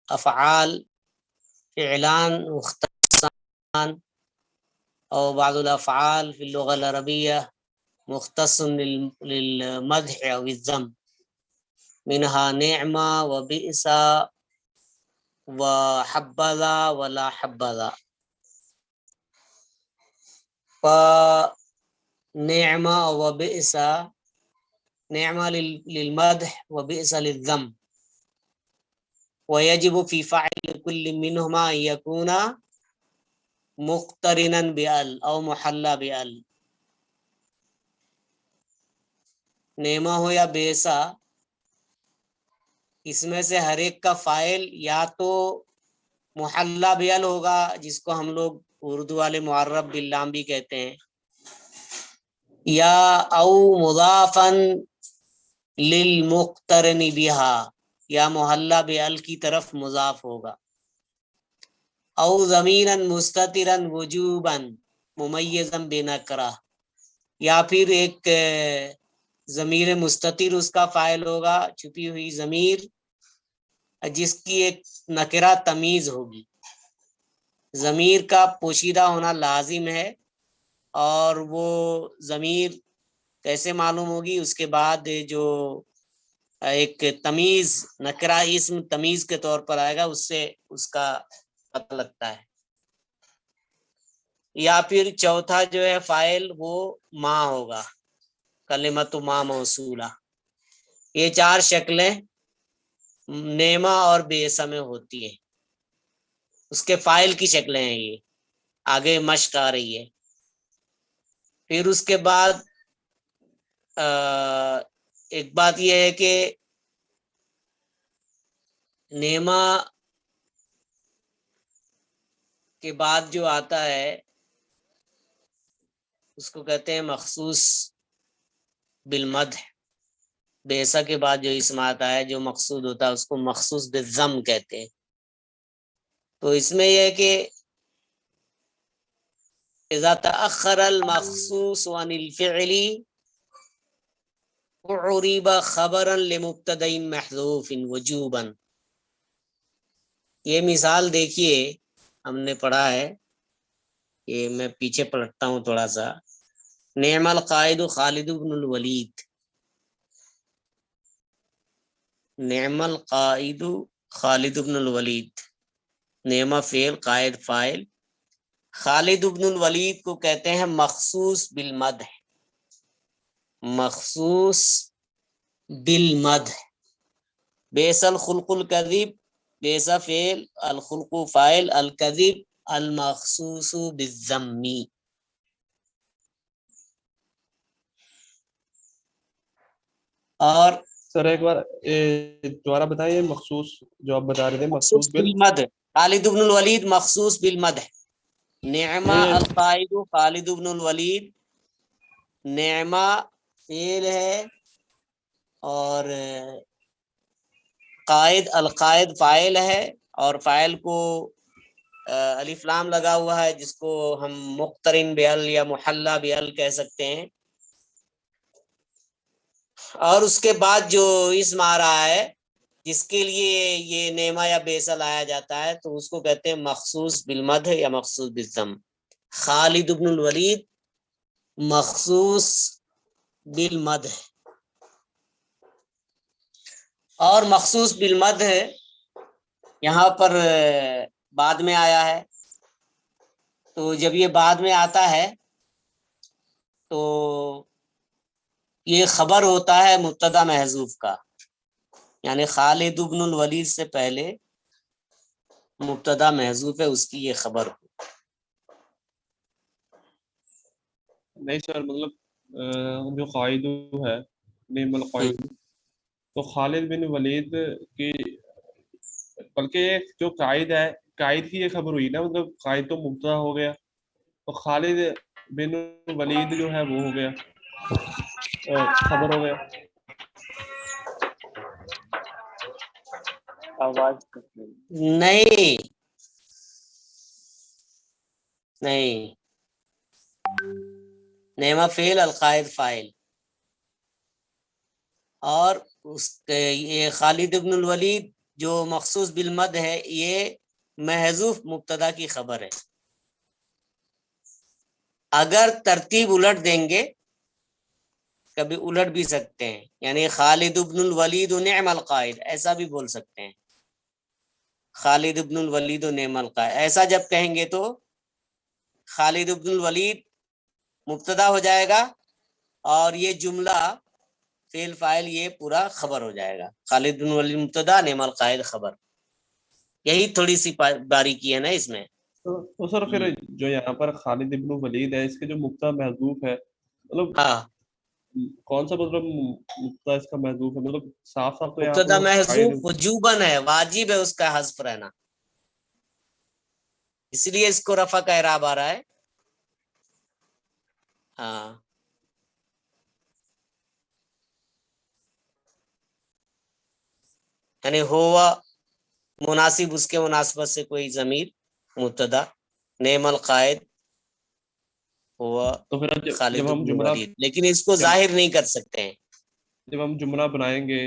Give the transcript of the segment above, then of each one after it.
افعال فعلان مختصان او بعض الافعال في اللغة العربية مختص للمدح او الذم، منها نعمة وبئس وحبذا ولا حبذا. فنعمة وبئس، نعمة للمدح وبئس للذم، ويجب في فعل كل منهما أن يكون مقترنا بأل أو محلى بأل. نعمہ ہو یا بیسا، اس میں سے ہر ایک کا فاعل یا تو محلہ بیل ہوگا، جس کو ہم لوگ اردو والے معرب باللام بھی کہتے ہیں، یا او مضافن للمقترن بہا، یا محلہ بیل کی طرف مضاف ہوگا، او ضمیرا مستترا وجوبا ممیزا بنکرہ، یا پھر ایک ضمیر مستتر اس کا فاعل ہوگا، چھپی ہوئی ضمیر جس کی ایک نکرہ تمیز ہوگی۔ ضمیر کا پوشیدہ ہونا لازم ہے، اور وہ ضمیر کیسے معلوم ہوگی؟ اس کے بعد جو ایک تمیز نکرہ اسم تمیز کے طور پر آئے گا، اس سے اس کا پتہ لگتا ہے۔ یا پھر چوتھا جو ہے فاعل وہ ما ہوگا، کلمۃ ما موصولہ۔ یہ چار شکلیں نعمہ اور بیسا میں ہوتی ہیں، اس کے فاعل کی شکلیں ہیں، یہ آگے مشق آ رہی ہے۔ پھر اس کے بعد ایک بات یہ ہے کہ نعمہ کے بعد جو آتا ہے اس کو کہتے ہیں مخصوص بالمدح۔ بیسا کے بعد جو اسم آتا ہے جو مقصود ہوتا ہے اس کو مخصوص بالذم کہتے ہیں۔ تو اس میں یہ ہے کہ اذا تأخر المخصوص عن الفعل اعرب خبرا لمبتدأ محذوف وجوبا۔ یہ مثال دیکھیے، ہم نے پڑھا ہے، یہ میں پیچھے پلٹتا ہوں تھوڑا سا۔ نعم القائد خالد بن الولید، نعم القائد خالد بن الولید، نعمہ فعل، قائد فاعل، خالد بن الولید کو کہتے ہیں مخصوص بالمدح، مخصوص بالمدح۔ بیس الخلق الکذب، بیسا فعل، الخلق فاعل، الکذب المخصوص بالذم۔ اور سر ایک بار دوبارہ بتائیے، مخصوص جو آپ بتا رہے تھے، مخصوص بالمدح، خالد بن الولید مخصوص بالمدح، نعمہ القائد خالد بن الولید، نعمہ فعل ہے اور قائد القائد فاعل ہے، اور فاعل کو الف لام لگا ہوا ہے جس کو ہم مقترن بیل یا محلہ بیل کہہ سکتے ہیں۔ اور اس کے بعد جو اسم آ رہا ہے جس کے لیے یہ نعمہ یا بیسا لایا جاتا ہے تو اس کو کہتے ہیں مخصوص بالمدح یا مخصوص بالذم۔ خالد بن الولید مخصوص بالمدح، اور مخصوص بالمدح یہاں پر بعد میں آیا ہے، تو جب یہ بعد میں آتا ہے تو یہ خبر ہوتا ہے مبتدا محذوف کا، یعنی خالد بن الولید سے پہلے مبتدا محذوف ہے، اس کی یہ خبر ہو۔ نہیں سر، مطلب جو قائد ہے، نعم القائد، تو خالد بن ولید کی، بلکہ جو قائد ہے، قائد کی یہ خبر ہوئی نا، مطلب قائد تو مبتدا ہو گیا، تو خالد بن ولید جو ہے وہ ہو گیا خبر ہو گیا۔ نہیں نہیں، نعمہ فعل، القائد فاعل، اور اس یہ خالد بن الولید جو مخصوص بالمد ہے یہ محذوف مبتدا کی خبر ہے. اگر ترتیب الٹ دیں گے کبھی الٹ بھی سکتے ہیں، یعنی خالد ابن الولید نعم القائد ایسا بھی بول سکتے ہیں. خالد ابن الولید نعم القائد ایسا جب کہیں گے تو خالد ابن الولید مبتدا ہو جائے گا اور یہ جملہ فعل فاعل یہ پورا خبر ہو جائے گا. خالد بن ولید مبتدا نعم القائد خبر. یہی تھوڑی سی باریکی ہے نا اس میں. تو سر پھر جو یہاں پر خالد ابن ولید ہے اس کے جو مبتدا محذوف ہے مطلب ہاں کون سا مطلب مبتدا اس کا محذوف ہے؟ مطلب صاف صاف تو یہاں مبتدا پر محذوف وجوباً ہے، واجب ہے اس کا حذف رہنا، اس لیے اس کو رفع کا اعراب آ رہا ہے. ہاں یعنی ہوا مناسب اس کے مناسبت سے کوئی ضمیر مبتدا نعم القائد ہوا تو پھر خالد جب ہم بن جملہ ولید، لیکن اس کو ظاہر نہیں کر سکتے ہیں. جب ہم جملہ بنائیں گے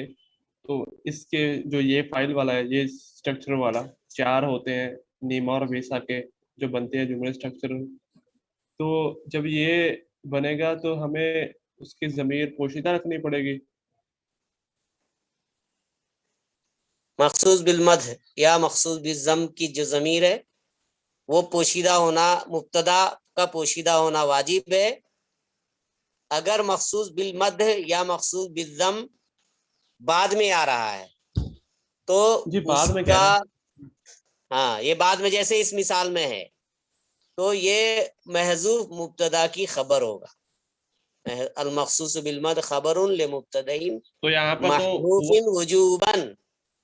تو اس کے جو یہ فائل والا ہے یہ اسٹرکچر والا 4 ہوتے ہیں نیما اور بیسا کے جو بنتے ہیں جملے اسٹرکچر. تو جب یہ بنے گا تو ہمیں اس کی ضمیر پوشیدہ رکھنی پڑے گی. مخصوص بالمدح یا مخصوص بالضم کی جو ضمیر ہے وہ پوشیدہ ہونا، مبتدا کا پوشیدہ ہونا واجب ہے. اگر مخصوص بالمدح یا مخصوص بالضم بعد میں آ رہا ہے تو جی بعد اس میں کہہ کا رہے ہیں. ہاں یہ بعد میں جیسے اس مثال میں ہے تو یہ محذوف مبتدا کی خبر ہوگا. المخصوص بالمد خبر لمبتدئ تو یہاں پر تو محذوف وجوبا.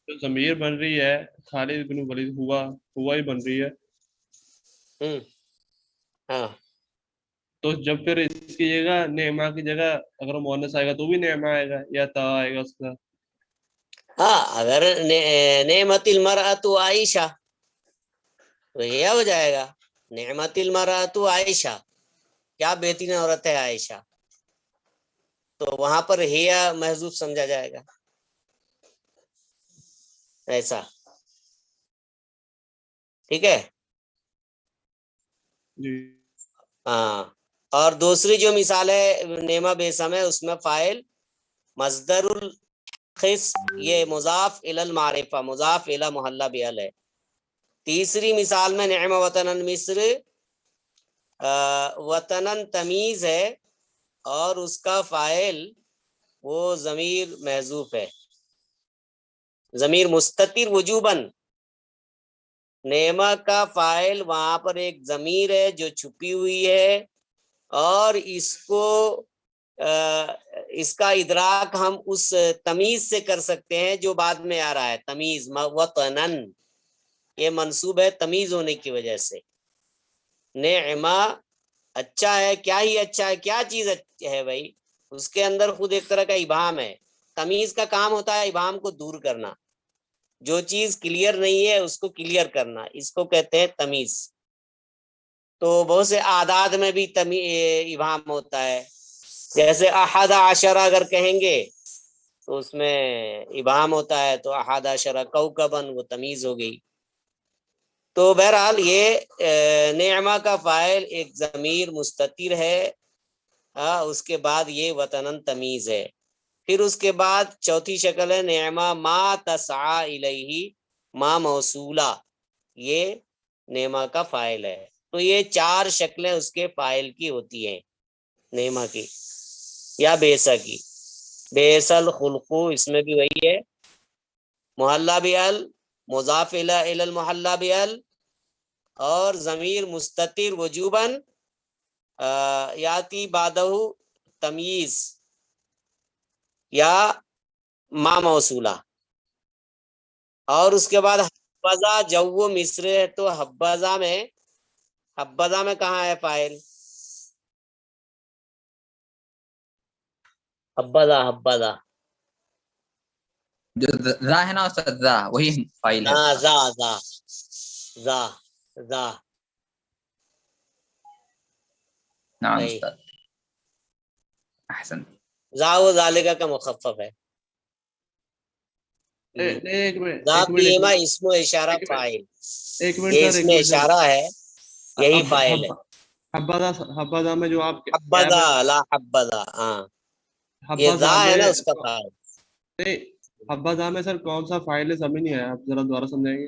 جو ضمیر بن رہی ہے خالد بن ولید ہوا ہی بن رہی ہے. ہاں تو جب پھر اس کی جگہ نعمہ کی جگہ اگر مؤنث آئے گا تو بھی نعمہ آئے گا یا تا آئے گا اس کا. ہاں اگر نعمت المرأۃ عائشہ تو یہ ہو جائے گا نعمت المرأۃ عائشہ، کیا بہترین عورت ہے عائشہ، تو وہاں پر ہیا محذوف سمجھا جائے گا ایسا. ٹھیک ہے جی ہاں. اور دوسری جو مثال ہے نعمہ بیسم ہے اس میں فاعل مصدر الخص یہ مضاف الی المعرفہ مضاف الی محلہ بعل ہے. تیسری مثال میں نعم وطن مصر وطن تمیز ہے اور اس کا فاعل وہ ضمیر محذوف ہے، ضمیر مستتر وجوباً. نعمہ کا فاعل وہاں پر ایک ضمیر ہے جو چھپی ہوئی ہے اور اس کا ادراک ہم اس تمیز سے کر سکتے ہیں جو بعد میں آ رہا ہے. تمیز وطنن یہ منصوب ہے تمیز ہونے کی وجہ سے. نعمہ اچھا ہے، کیا ہی اچھا ہے، کیا چیز ہے بھائی، اس کے اندر خود ایک طرح کا ابہام ہے. تمیز کا کام ہوتا ہے ابہام کو دور کرنا، جو چیز کلیئر نہیں ہے اس کو کلیئر کرنا، اس کو کہتے ہیں تمیز. تو بہت سے اعداد میں بھی ابہام ہوتا ہے، جیسے احد عشرہ اگر کہیں گے تو اس میں ابہام ہوتا ہے، تو احد عشرہ کوکبن وہ تمیز ہو گئی. تو بہرحال یہ نعمہ کا فاعل ایک ضمیر مستتر ہے، اس کے بعد یہ وطنن تمیز ہے. پھر اس کے بعد چوتھی شکل ہے نعمہ ما تسعی الیہ ما موصولہ، یہ نعمہ کا فاعل ہے. تو یہ 4 شکلیں اس کے فاعل کی ہوتی ہیں نعمہ کی یا بیسا کی. بیس الخلقو اس میں بھی وہی ہے، محلہ بعل مضاف الی المحلہ بعل اور ضمیر مستتر وجوباً یاتی بعدہ تمیز یا ما موصولہ. اور اس کے بعد حبذا جو مصر ہے تو حبذا میں کہاں ہے فاعل؟ حبذا جو ذا ہے نا استاد ذا وہی فاعل ہے اس کا. ذا نعم صحیح. استاد احسن. ذا و ذالکہ کا مخفف ہے. ایک منٹ ذا ایک منٹ پیما اسم و اشارہ ایک منٹ فاعل، ایک منٹ یہ سر اس ایک میں منٹ سر اشارہ ہے، یہی اب فاعل ہے. حبذا میں جو آپ حبذا لا حبذا، ہاں یہ حبذا ذا ہے میں نا اس کا فاعل. نہیں، حبذا میں سر کون سا فاعل ہے سمجھ نہیں آیا، آپ ذرا دوبارہ سمجھائیں گے؟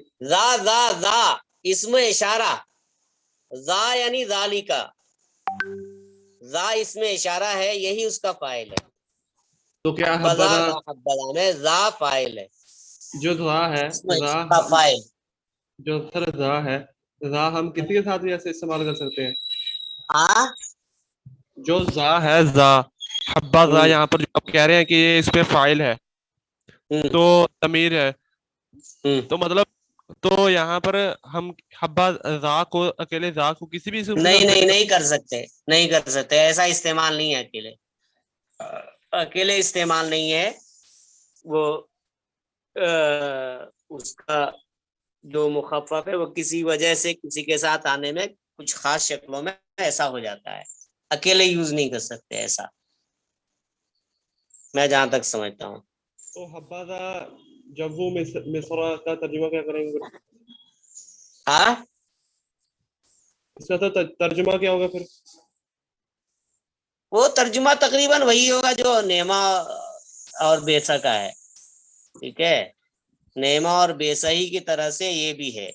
ذا اسم اشارہ، ذا یعنی ذالکا، ذا اسم اشارہ ہے، یہی اس کا فاعل ہے. تو کیا حبذا حبذا لا حبذا میں ذا فاعل ہے، جو ذا ہے اسم اشارہ فاعل. جو سر ذا ہے، ذا ہم کسی کے ساتھ بھی ایسے استعمال کر سکتے ہیں؟ ہاں جو ذا ہے ذا حبذا، یہاں پر جو آپ کہہ رہے ہیں کہ یہ اس پہ فاعل ہے تو ضمیر ہے، تو مطلب تو یہاں پر ہم حبا ذا کو اکیلے ذا کو کسی بھی اسم سے کر سکتے نہیں کر سکتے، نہیں کر سکتے، ایسا استعمال نہیں ہے، اکیلے استعمال نہیں ہے. وہ اس کا جو مخفف ہے وہ کسی وجہ سے کسی کے ساتھ آنے میں کچھ خاص شکلوں میں ایسا ہو جاتا ہے، اکیلے یوز نہیں کر سکتے ایسا، میں جہاں تک سمجھتا ہوں. تو حبذا جب وہ مصر کا ترجمہ کیا کریں گے؟ ہاں اس کا ترجمہ کیا ہوگا پھر؟ وہ ترجمہ تقریباً وہی ہوگا جو نیما اور بیسا کا ہے، ٹھیک ہے، نیما اور بیسہی کی طرح سے یہ بھی ہے.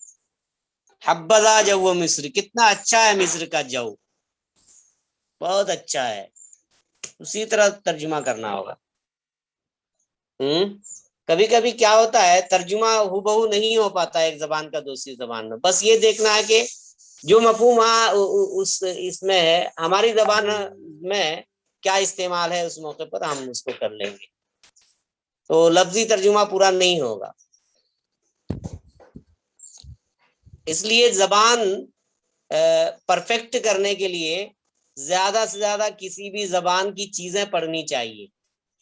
حبذا جو مصر، کتنا اچھا ہے مصر کا جو، بہت اچھا ہے، اسی طرح ترجمہ کرنا ہوگا. کبھی کبھی کیا ہوتا ہے ترجمہ ہو نہیں ہو پاتا ایک زبان کا دوسری زبان میں، بس یہ دیکھنا ہے کہ جو مفہوم اس میں ہے ہماری زبان میں کیا استعمال ہے، اس موقع پر ہم اس کو کر لیں گے، تو لفظی ترجمہ پورا نہیں ہوگا. اس لیے زبان پرفیکٹ کرنے کے لیے زیادہ سے زیادہ کسی بھی زبان کی چیزیں پڑھنی چاہیے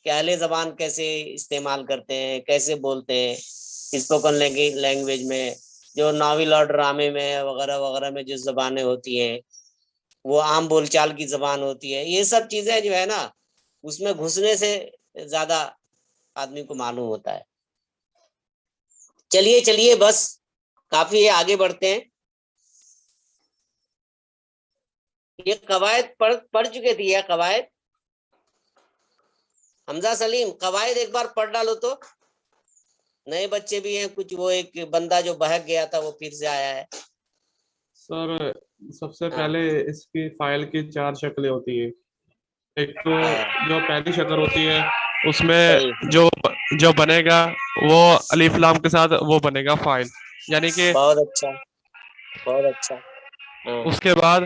کہ اہل زبان کیسے استعمال کرتے ہیں، کیسے بولتے ہیں. اسپوکن لینگویج میں جو ناول اور ڈرامے میں وغیرہ وغیرہ میں جو زبانیں ہوتی ہیں وہ عام بول چال کی زبان ہوتی ہے، یہ سب چیزیں جو ہے نا اس میں گھسنے سے زیادہ آدمی کو معلوم ہوتا ہے. چلیے بس کافی ہے، آگے بڑھتے ہیں. یہ قواعد پڑھ چکے تھے، یہ قواعد حمزہ سلیم قواعد ایک بار پڑھ ڈالو تو، نئے بچے بھی ہیں کچھ، وہ ایک بندہ جو بہک گیا تھا وہ پھر سے آیا ہے. سر سب سے پہلے اس کی فائل کی 4 شکلیں ہوتی ہیں. ایک تو جو پہلی شکل ہوتی ہے اس میں جو بنے گا وہ الف لام کے ساتھ وہ بنے گا فائل، یعنی کہ بہت اچھا بہت اچھا. اس کے بعد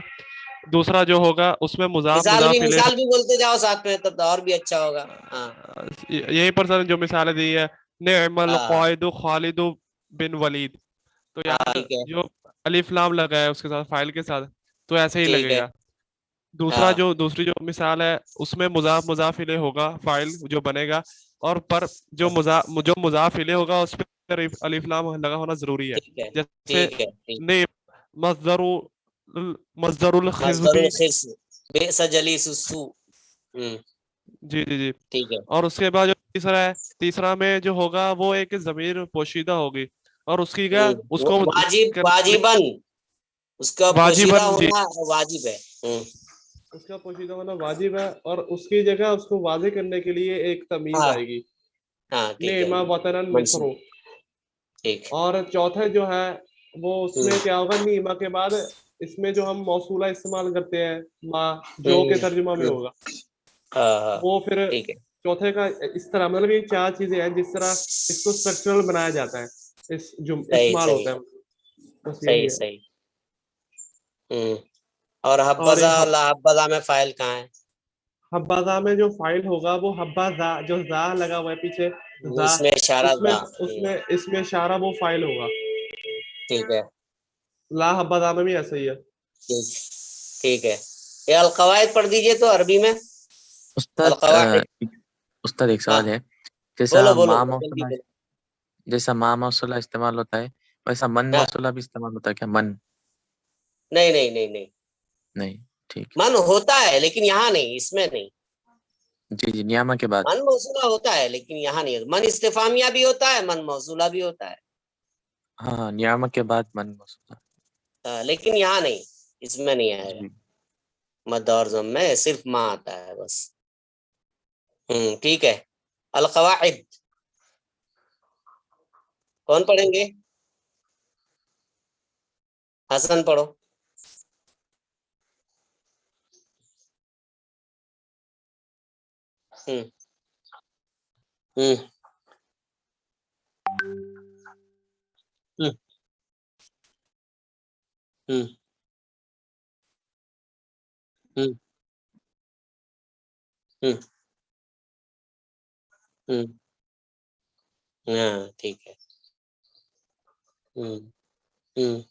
دوسرا جو ہوگا اس میں مضاف مثال بھی بولتے جاؤ ساتھ میں تب اور بھی اچھا ہوگا. یہیں پر سر جو مثالیں دی ہے، نعم القائد خالد بن ولید، تو یہاں پر جو الف لام لگا ہے اس کے ساتھ فائل کے ساتھ تو ایسے ہی لگے گا. دوسری جو مثال ہے اس میں مضاف الیہ ہوگا فائل جو بنے گا، اور پر جو مضاف الیہ ہوگا اس پہ الف لام لگا ہونا ضروری ہے. جیسے مصدر الخزب، بئس جلیس السوء. جی ٹھیک ہے. اور اس کے بعد جو تیسرا میں جو ہوگا وہ ایک ضمیر پوشیدہ ہوگی، اور اس کی کیا اس کو واجباً اس کا پوشیدہ ہونا واجب ہے، اس کا پوشیدہ ہونا واجب ہے، اور اس کی جگہ اس کو واضح کرنے کے لیے ایک تمیز آئے گی، نعم وطن مصر. اور چوتھے جو ہے وہ اس میں کیا ہوگا، نیما کے بعد اس میں جو ہم موصولہ استعمال کرتے ہیں ما، جو کے ترجمہ میں ہوگا وہ پھر چوتھے کا اس طرح، مطلب یہ 4 چیزیں ہیں جس طرح اس کو اسٹرکچرل بنایا جاتا ہے، استعمال ہوتا ہے. بس یہی ہے. صحیح. اور حبذا لا حبذا میں فاعل کہاں ہے؟ حبذا میں جو فاعل ہوگا وہ حبذا جو ذا لگا ہوا ہے پیچھے ذا، اس میں اشارہ اس میں اشارہ وہ فاعل ہوگا. ٹھیک ہے. لا حبذا میں بھی ایسا ہی ہے. ٹھیک ہے. یہ القواعد پڑھ دیجئے تو عربی میں. استاد ایک سوال ہے، جیسا ما موصولہ استعمال ہوتا ہے ویسا من موصولہ بھی استعمال ہوتا ہے کیا؟ من نہیں ٹھیک، من ہوتا ہے لیکن یہاں نہیں، اس میں نہیں. جی جی نیامہ کے بعد. من موصولہ ہوتا ہے لیکن یہاں نہیں ہے. من استفامیہ بھی ہوتا ہے، من موصولہ بھی ہوتا ہے. ہاں نیامہ کے بعد من موصولہ. لیکن یہاں نہیں، اس میں نہیں آئے گا. جی مد اور ضم میں صرف ماں آتا ہے بس. ٹھیک ہے. القواعد کون پڑھیں گے؟ حسن پڑھو. ہوں ہوں ہوں ہوں ہوں ہوں ہوں ہاں ٹھیک ہے. ہوں ہوں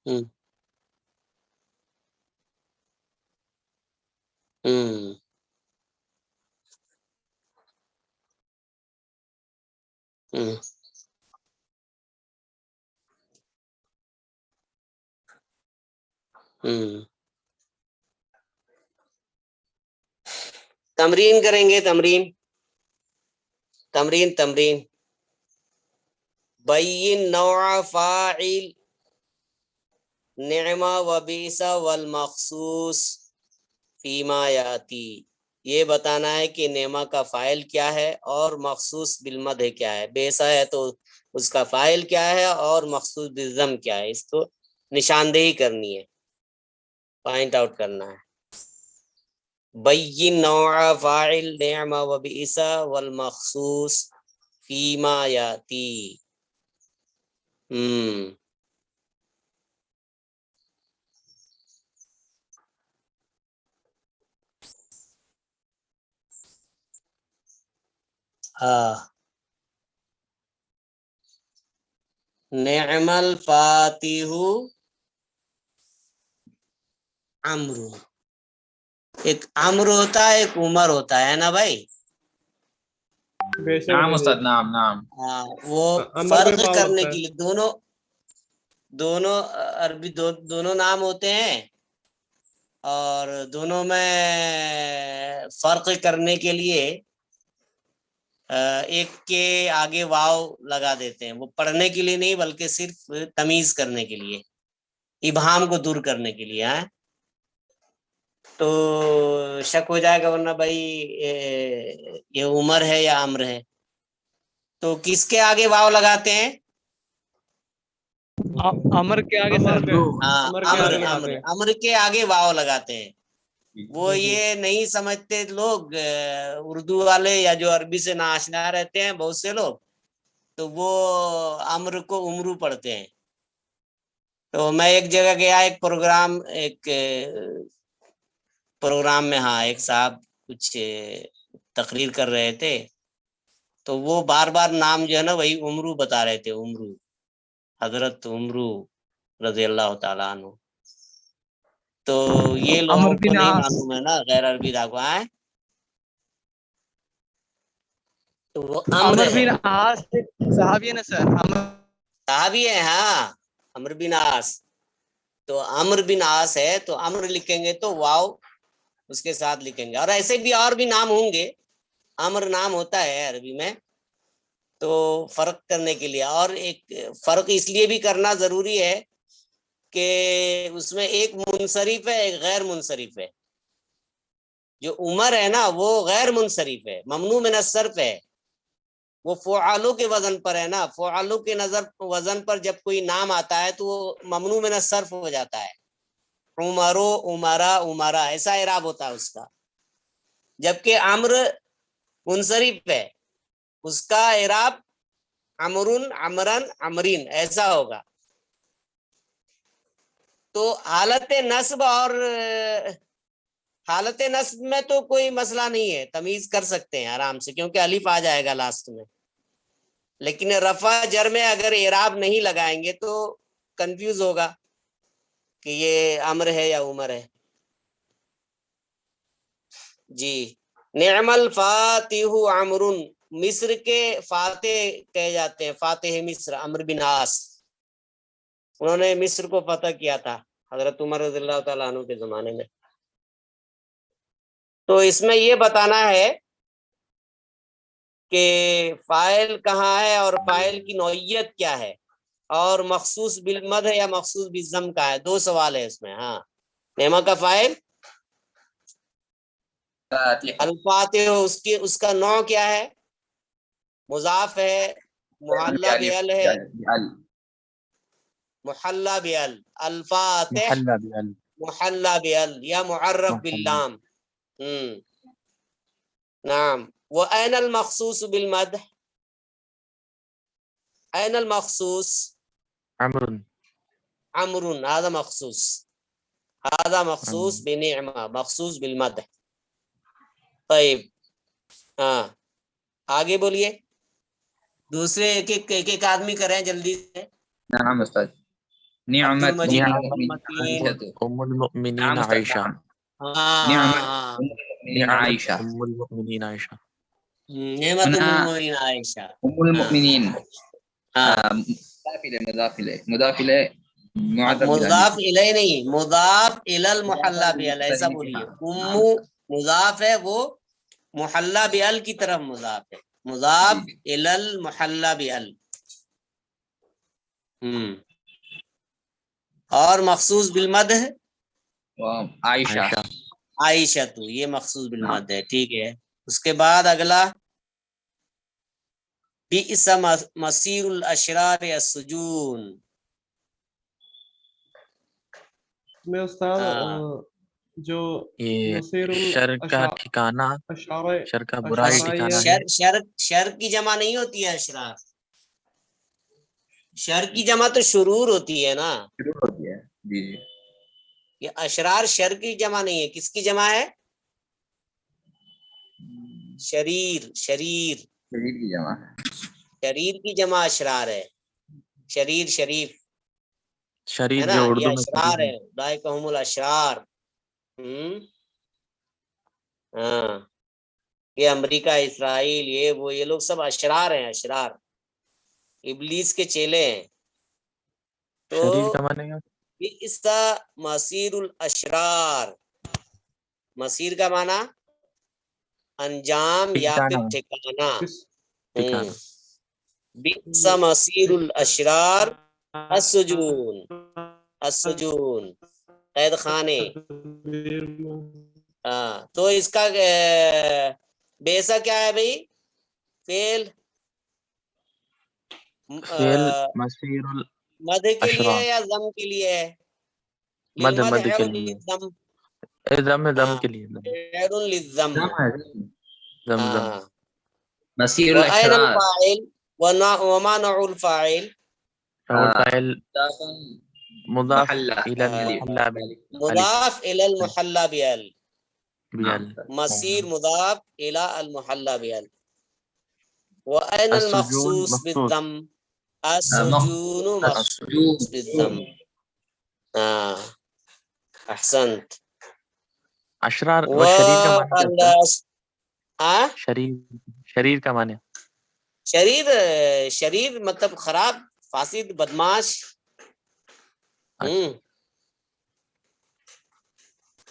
ہوں ہوں ہوں ہوں تمرین کریں گے. تمرین بین نوع فاعل نعمہ و بیسا والمخصوص فیما یاتی. یہ بتانا ہے کہ نعمہ کا فاعل کیا ہے اور مخصوص بالمد ہے کیا ہے. بیسا ہے تو اس کا فاعل کیا ہے اور مخصوص بالضم کیا ہے. اس کو نشاندہی کرنی ہے، پوائنٹ آؤٹ کرنا ہے. بین نوع فاعل نعمہ و بیسا والمخصوص فیما یاتی. نعم الفاتح عمرو. ایک عمر ہوتا ہے ایک عمر ہوتا ہے نا بھائی. بے شک نعم ہے جی. استاد نعم نعم. ہاں وہ عمر فرق پہ واو کرنے لگتا کے ہے. لیے دونوں عربی دونوں نام ہوتے ہیں اور دونوں میں فرق کرنے کے لیے ایک کے آگے واو لگا دیتے ہیں. وہ پڑھنے کے لیے نہیں بلکہ صرف تمیز کرنے کے لیے، ابہام کو دور کرنے کے لیے. تو شک ہو جائے گا ورنہ بھائی یہ عمر ہے یا عمر ہے. تو کس کے آگے واو لگاتے ہیں؟ امر کے آگے عمر سر. کے ہاں عمر کے آگے لگاتے ہیں. امر کے آگے واو لگاتے ہیں. وہ جی. یہ نہیں سمجھتے لوگ اردو والے یا جو عربی سے ناآشنا رہتے ہیں بہت سے لوگ، تو وہ امر کو عمرو پڑھتے ہیں. تو میں ایک جگہ گیا، ایک پروگرام میں، ہاں ایک صاحب کچھ تقریر کر رہے تھے تو وہ بار بار نام جو ہے نا وہی عمرو بتا رہے تھے. عمرو، حضرت عمرو رضی اللہ تعالیٰ عنہ. تو یہ لوگوں عمر کو بن نہیں عاص. معلوم ہے نا، غیر عربی داغو آئے تو وہ عمر امر ہے. بن عاص صحابی ہے نا سر. صحابی ہے ہاں، عمرو بن عاص. تو عمرو بن عاص ہے تو امر لکھیں گے تو واو اس کے ساتھ لکھیں گے. اور ایسے بھی اور بھی نام ہوں گے، امر نام ہوتا ہے عربی میں. تو فرق کرنے کے لیے، اور ایک فرق اس لیے بھی کرنا ضروری ہے کہ اس میں ایک منصرف ہے ایک غیر منصرف ہے. جو عمر ہے نا وہ غیر منصرف ہے، ممنوع من الصرف ہے. وہ فعالو کے وزن پر ہے نا. فعالو کے وزن پر جب کوئی نام آتا ہے تو وہ ممنوع من الصرف ہو جاتا ہے. عمرو، عمرا، عمرا، ایسا اعراب ہوتا ہے اس کا. جبکہ عمر منصرف ہے، اس کا اعراب عمرن، عمرن، عمرین ایسا ہوگا. تو حالت نصب میں تو کوئی مسئلہ نہیں ہے، تمیز کر سکتے ہیں آرام سے کیونکہ الف آ جائے گا لاسٹ میں. لیکن رفع جر میں اگر اعراب نہیں لگائیں گے تو کنفیوز ہوگا کہ یہ امر ہے یا عمر ہے. جی. نعم الفاتح عمر، مصر کے فاتح کہے جاتے ہیں، فاتح مصر عمرو بن عاص. انہوں نے مصر کو فتح کیا تھا حضرت عمر رضی اللہ تعالیٰ عنہ کے زمانے میں. تو اس میں یہ بتانا ہے کہ فاعل کہاں ہے اور فاعل کی نوعیت کیا ہے، اور مخصوص بالمد ہے یا مخصوص بالضم کا ہے. 2 سوال ہے اس میں. ہاں نعمہ کا فاعل الفاتح، اس کا نوع کیا ہے؟ مضاف ہے، محلہ بال ہے، محلہ بال. الفاتح محلہ بال محلہ بال یا معرف باللام. نعم. وأين المخصوص بالمدح؟ أين المخصوص؟ عمر عمرو. هذا مخصوص، هذا مخصوص بنعمة، مخصوص بالمدح. طيب ہاں آگے بولیے. دوسرے ایک آدمی کریں جلدی سے. نعم استاذ. عبد نعمت المجید، نعم عبد المتین. ام المؤمنین نعم استاذ. عائشہ. ہاں نعمت ہاں ام المؤمنین نعمت عائشہ. ام المؤمنین عائشہ. نعمت ام هنا المؤمنین عائشہ. ام المؤمنين ہاں مضاف إليه معرف مضاف بالالف. الیہ نہیں، مضاف الی المحلہ بال. ایسا بولیے. امو مضاف ہے، وہ محلہ بال کی طرف مضاف ہے. مضاف الی المحلہ بال. اور مخصوص بالمدح عائشہ. عائشہ. عائشہ. تو یہ مخصوص بالمد ہے. ٹھیک ہے. اس کے بعد اگلا بئس مسیر الاشرار السجون. میں استاد جو یہ مسیر شر کا ٹھکانہ، اشارہ شر کا برائی ٹھکانہ ہے. شر کی جمع نہیں ہوتی ہے اشرار. شر کی جمع تو شرور ہوتی ہے نا. شروع ہوتی ہے. جی جی. یہ اشرار شر کی جمع نہیں ہے. کس کی جمع ہے؟ شریر. شریر شریر کی جمع ہے. شریر کی جمع اشرار ہے. شریر شریف ہے شریر نا. جو یہ اردو میں اشرار شریر ہے. اولئک الاشرار. ہاں یہ امریکہ، اسرائیل، یہ لوگ سب اشرار ہیں. اشرار ابلیس کے چیلے ہیں. تو شریر کا معنی ہے اس کا مسیر الاشرار، مسیر کا معنی انجام یا پھر ٹھکانہ. ٹھکانہ. بئس مسیر الاشرار السجون. السجون قید خانے. ہاں تو اس کا بیسا کیا ہے بھائی؟ فعل فعل مسیر مد کے لیے الاشرار. یا ضم کے لیے ہے؟ مد للمد ہے کے اور لیے. للضم. ضم کے لیے. غیر للضم. ضم. ہاں. مسیر وأين الاشرار. الفاعل وما نوع الفاعل؟ فاعل مضاف محلہ الى المحلى بالالف. مضاف إلى المحلى بال. بال. مسير مضاف إلى المحلى بال. وأين السجون المخصوص مخصوص. بالضم؟ السجون مخصوص بالضم. أحسنت. اشرار وہ شریر کا معنی کیا ہے؟ شریر کا معنی شریر مطلب خراب، فاسد، بدماش.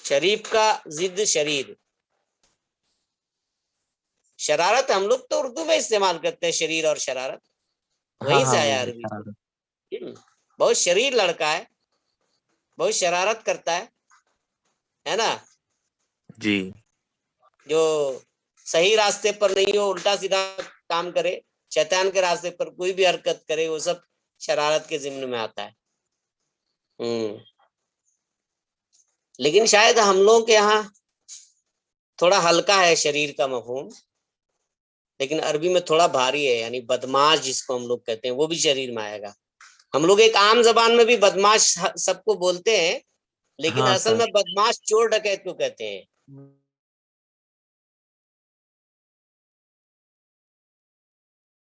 شریف کا ضد شریر. شرارت ہم لوگ تو اردو میں استعمال کرتے ہیں، شریر اور شرارت وہیں سے آیا عربی. بہت شریر لڑکا ہے، بہت شرارت کرتا ہے نا. جی. جو صحیح راستے پر نہیں ہو، الٹا سیدھا کام کرے، شیطان کے راستے پر کوئی بھی حرکت کرے، وہ سب شرارت کے ضمن میں آتا ہے. لیکن شاید ہم لوگوں کے یہاں تھوڑا ہلکا ہے شریر کا مفہوم، لیکن عربی میں تھوڑا بھاری ہے. یعنی بدماش جس کو ہم لوگ کہتے ہیں وہ بھی شریر میں آئے گا. ہم لوگ ایک عام زبان میں بھی بدماش سب کو بولتے ہیں، لیکن اصل میں بدماش چور ڈکیت کو کہتے ہیں.